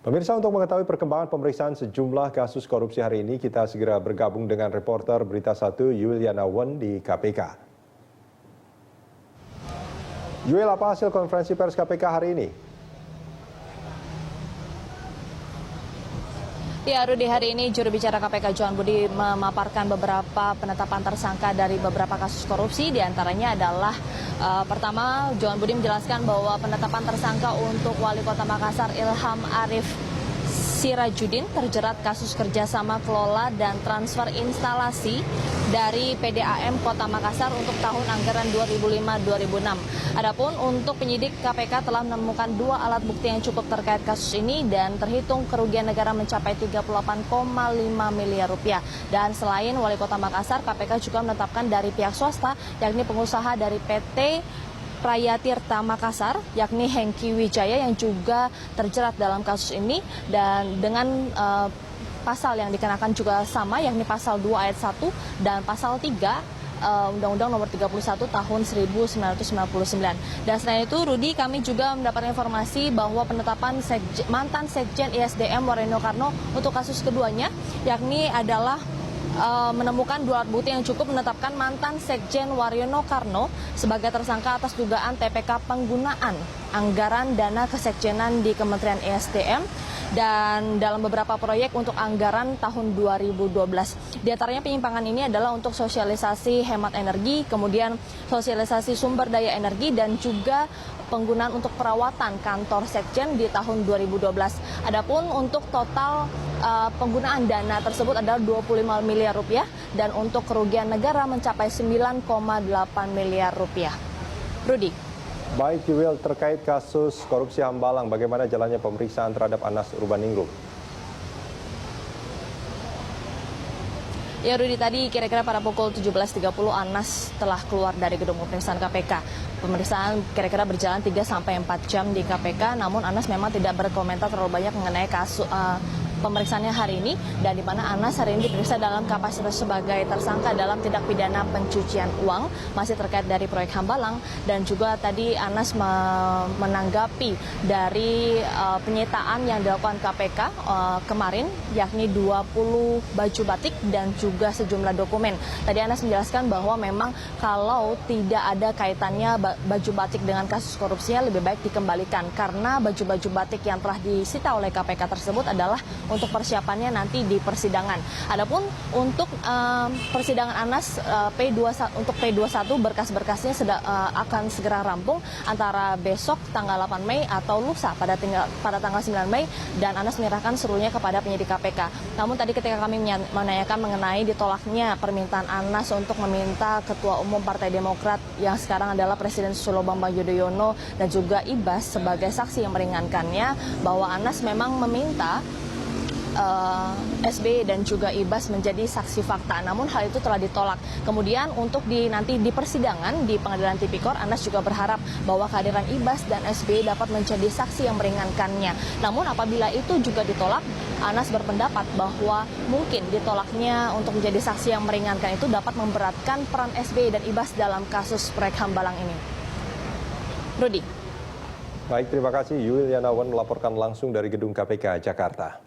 Pemirsa, untuk mengetahui perkembangan pemeriksaan sejumlah kasus korupsi hari ini, kita segera bergabung dengan reporter Berita 1 Yuliana Wen di KPK. Yuel, apa hasil konferensi pers KPK hari ini? Ya, Rudi, hari ini juru bicara KPK Johan Budi memaparkan beberapa penetapan tersangka dari beberapa kasus korupsi. Di antaranya adalah pertama, Johan Budi menjelaskan bahwa penetapan tersangka untuk Wali Kota Makassar Ilham Arif Sirajudin terjerat kasus kerjasama kelola dan transfer instalasi dari PDAM Kota Makassar untuk tahun anggaran 2005-2006. Adapun untuk penyidik KPK telah menemukan 2 alat bukti yang cukup terkait kasus ini dan terhitung kerugian negara mencapai 38,5 miliar rupiah. Dan selain Wali Kota Makassar, KPK juga menetapkan dari pihak swasta, yakni pengusaha dari PT Raya Tirta Makassar, yakni Hengki Wijaya yang juga terjerat dalam kasus ini, dan dengan pasal yang dikenakan juga sama, yakni pasal 2 ayat 1 dan pasal 3 Undang-Undang Nomor 31 Tahun 1999. Dan selain itu, Rudi, kami juga mendapat informasi bahwa penetapan mantan Sekjen ISDM Waryono Karno untuk kasus keduanya, yakni adalah menemukan 2 alat bukti yang cukup menetapkan mantan Sekjen Waryono Karno sebagai tersangka atas dugaan TPK penggunaan anggaran dana kesekjenan di Kementerian ESDM dan dalam beberapa proyek untuk anggaran tahun 2012. Di antaranya penyimpangan ini adalah untuk sosialisasi hemat energi, kemudian sosialisasi sumber daya energi, dan juga penggunaan untuk perawatan kantor Sekjen di tahun 2012. Adapun untuk total penggunaan dana tersebut adalah 25 miliar rupiah dan untuk kerugian negara mencapai 9,8 miliar rupiah. Rudi. Baik, Yuel, terkait kasus korupsi Hambalang, bagaimana jalannya pemeriksaan terhadap Anas Urbaningrum? Ya, Rudi, tadi kira-kira pada pukul 17.30 Anas telah keluar dari gedung pemeriksaan KPK. Pemeriksaan kira-kira berjalan 3-4 jam di KPK, namun Anas memang tidak berkomentar terlalu banyak mengenai kasus pemeriksaannya hari ini, dan di mana Anas hari ini diperiksa dalam kapasitas sebagai tersangka dalam tindak pidana pencucian uang masih terkait dari proyek Hambalang. Dan juga tadi Anas menanggapi dari penyitaan yang dilakukan KPK kemarin, yakni 20 baju batik dan juga sejumlah dokumen. Tadi Anas menjelaskan bahwa memang kalau tidak ada kaitannya baju batik dengan kasus korupsinya, lebih baik dikembalikan karena baju-baju batik yang telah disita oleh KPK tersebut adalah untuk persiapannya nanti di persidangan. Adapun untuk persidangan Anas untuk P21 berkas-berkasnya akan segera rampung antara besok tanggal 8 Mei atau lusa pada tanggal 9 Mei, dan Anas menyerahkan seluruhnya kepada penyidik KPK. Namun tadi ketika kami menanyakan mengenai ditolaknya permintaan Anas untuk meminta Ketua Umum Partai Demokrat yang sekarang adalah Presiden Susilo Bambang Yudhoyono dan juga Ibas sebagai saksi yang meringankannya, bahwa Anas memang meminta SBY dan juga Ibas menjadi saksi fakta, namun hal itu telah ditolak. Kemudian untuk nanti di persidangan di Pengadilan Tipikor, Anas juga berharap bahwa kehadiran Ibas dan SBY dapat menjadi saksi yang meringankannya. Namun apabila itu juga ditolak, Anas berpendapat bahwa mungkin ditolaknya untuk menjadi saksi yang meringankan itu dapat memberatkan peran SBY dan Ibas dalam kasus proyek Hambalang ini. Rudi. Baik, terima kasih Yuliana Wen melaporkan langsung dari gedung KPK Jakarta.